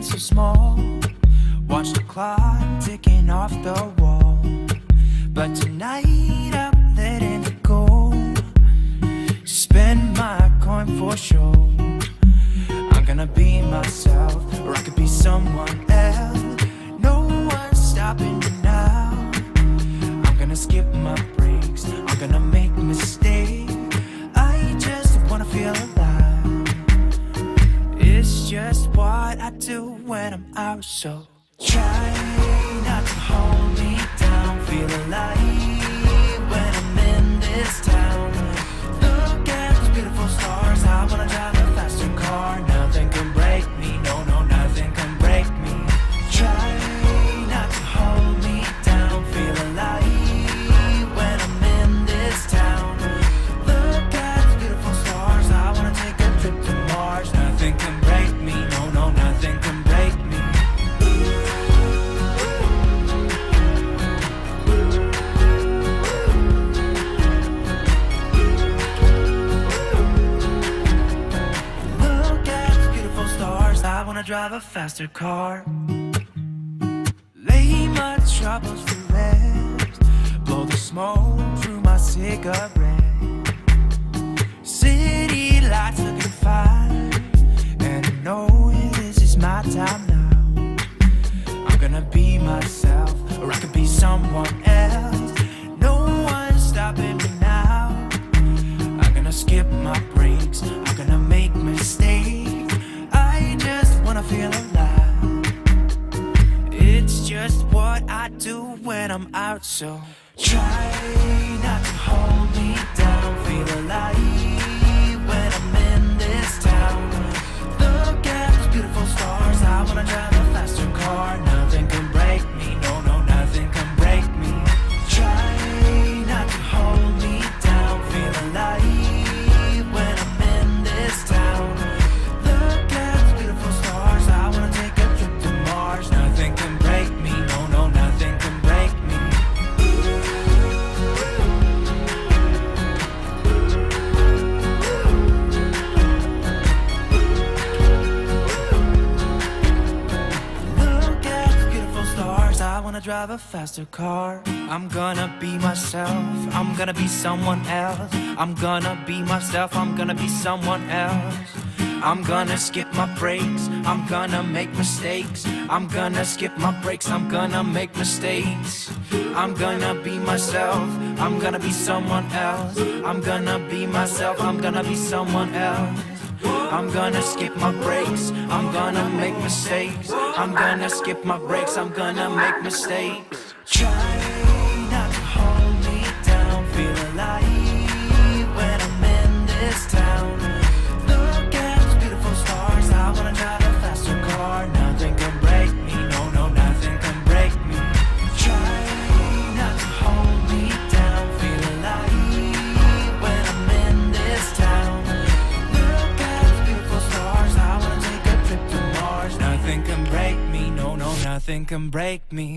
so small. Watch the clock ticking off the wall. But tonight I'm letting it go. Spend my coin for sure. I'm gonna be myself, or I could be someone else. No one's stopping me now. I'm gonna skip my breaks, I'm gonna make mistakes. I just wanna feel alive. It's just what I do when I'm out, so try not to hold me down. Feel alive when I'm in this town. Look at those beautiful stars. I wanna drive a faster car. Nothing can break me, no, no, nothing can break me. Try not to hold me down. Feel alive when I'm in this town. Look at those beautiful stars. I wanna take a trip to Mars. Nothing can break me, no, no, nothing can break me. I wanna drive a faster car. Lay my troubles to rest. Blow the smoke through my cigarette. City lights looking fine, and I know this is my time now. I'm gonna be myself, or I could be someone else. No one's stopping me now. I'm gonna skip my breaks, I'm gonna make mistakes. I just wanna feel alive. It's just what I do when I'm out, so try not to hold me down. Feel alive when I'm in this town. Look at those beautiful stars. I wanna drive a faster car. Nothing can break me, no, no, nothing can break me. Try not to hold me down. Feel alive when I'm in this town. Nothing can break me, no, no, nothing can break me. Look at the beautiful stars. I wanna drive a faster car. I'm gonna be myself, I'm gonna be someone else. I'm gonna be myself, I'm gonna be someone else. I'm gonna skip my breaks, I'm gonna make mistakes. I'm gonna skip my breaks, I'm gonna make mistakes. I'm gonna be myself, I'm gonna be someone else. I'm gonna be myself, I'm gonna be someone else. I'm gonna skip my breaks, I'm gonna make mistakes. I'm gonna skip my breaks, I'm gonna make mistakes. Try not to hold me down. Feel alive when I'm in this town. I wanna drive a faster car. Nothing can break me, no, no, nothing can break me. Try not to hold me down. Feel alive when I'm in this town. Look at those beautiful stars. I wanna take a trip to Mars. Nothing can break me, no, no, nothing can break me.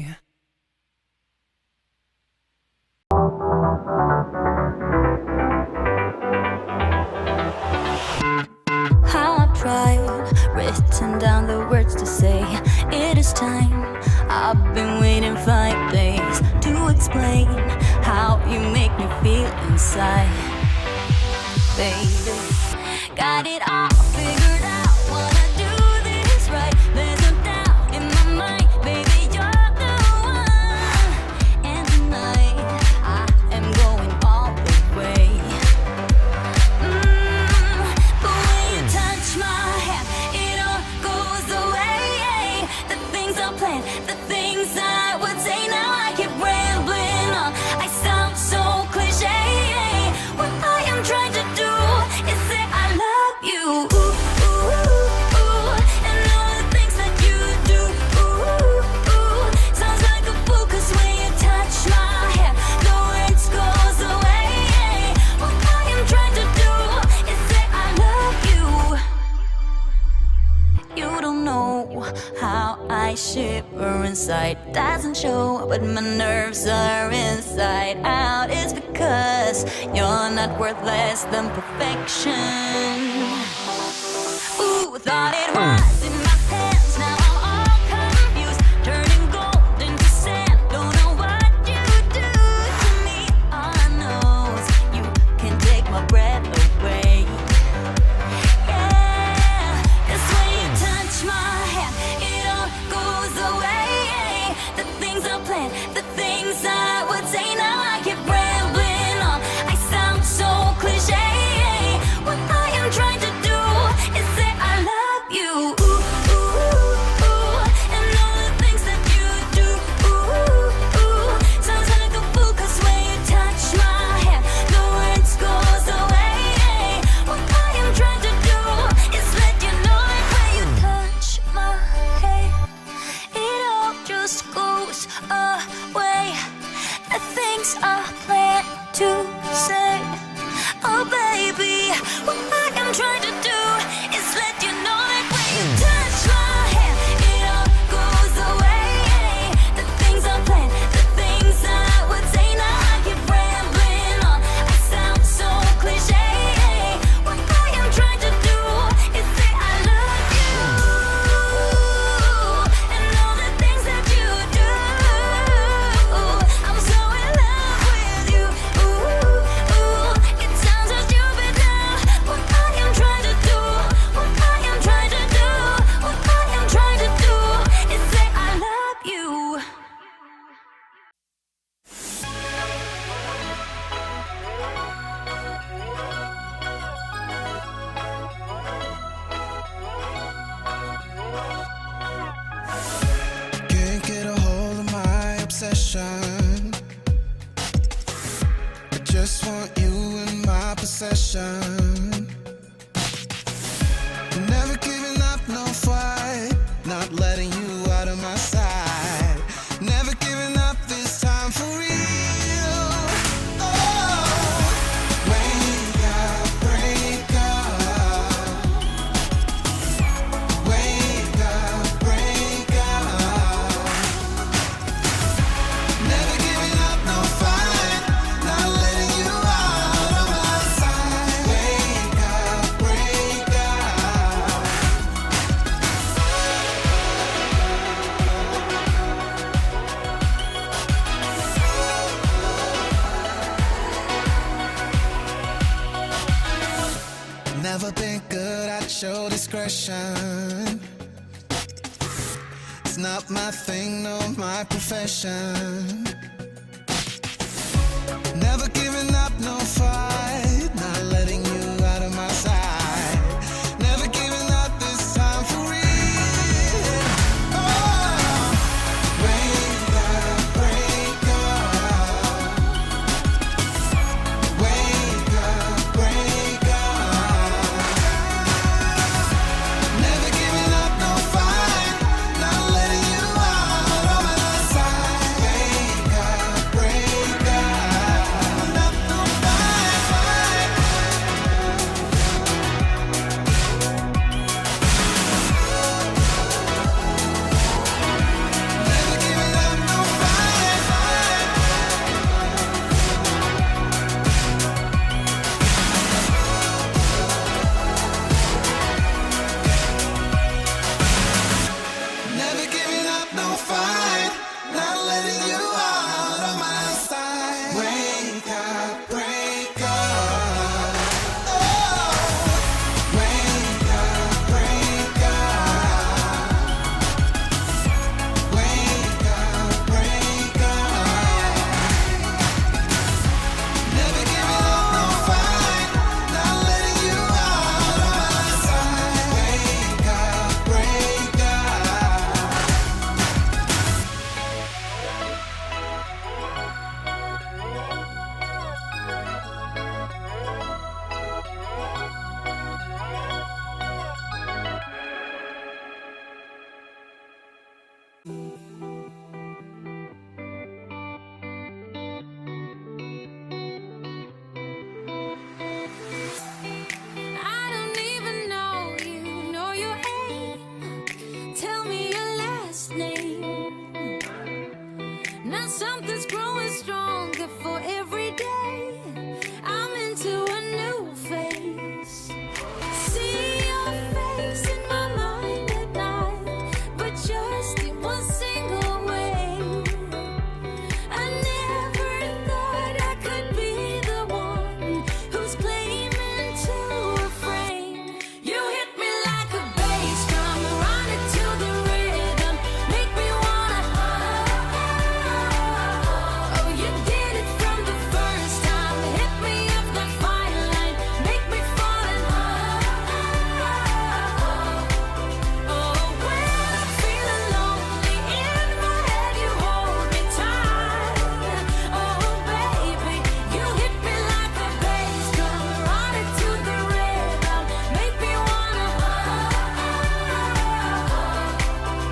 Written down the words to say it is time. I've been waiting 5 days to explain how you make me feel inside. Baby, got it all figured out. Wanna do this right. There's no doubt in my mind. Baby, you're the one. And tonight I am going all the way. The way you touch my hair, the things I would say now. I keep rambling on. I sound so cliche. What I am trying to do is say I love you. Ooh, ooh, ooh. And all the things that you do. Ooh, ooh. Sounds like a fool, 'cause when you touch my hair, the words goes away. What I am trying to do is say I love you. You don't know how I shiver inside. Doesn't show, but my nerves are inside out. It's because you're not worth less than perfection. Ooh, thought it was in my hands, now I'm just want you in my possession. Never giving up, no fight. Not letting you out of my sight. Never giving up this time for real. Oh, wake up, break up. Wake up, break up. Never giving up, no fight. Not letting you out of my sight. Wake up, break up. Never been good at show discretion. It's not my thing, no, my profession. Never giving up,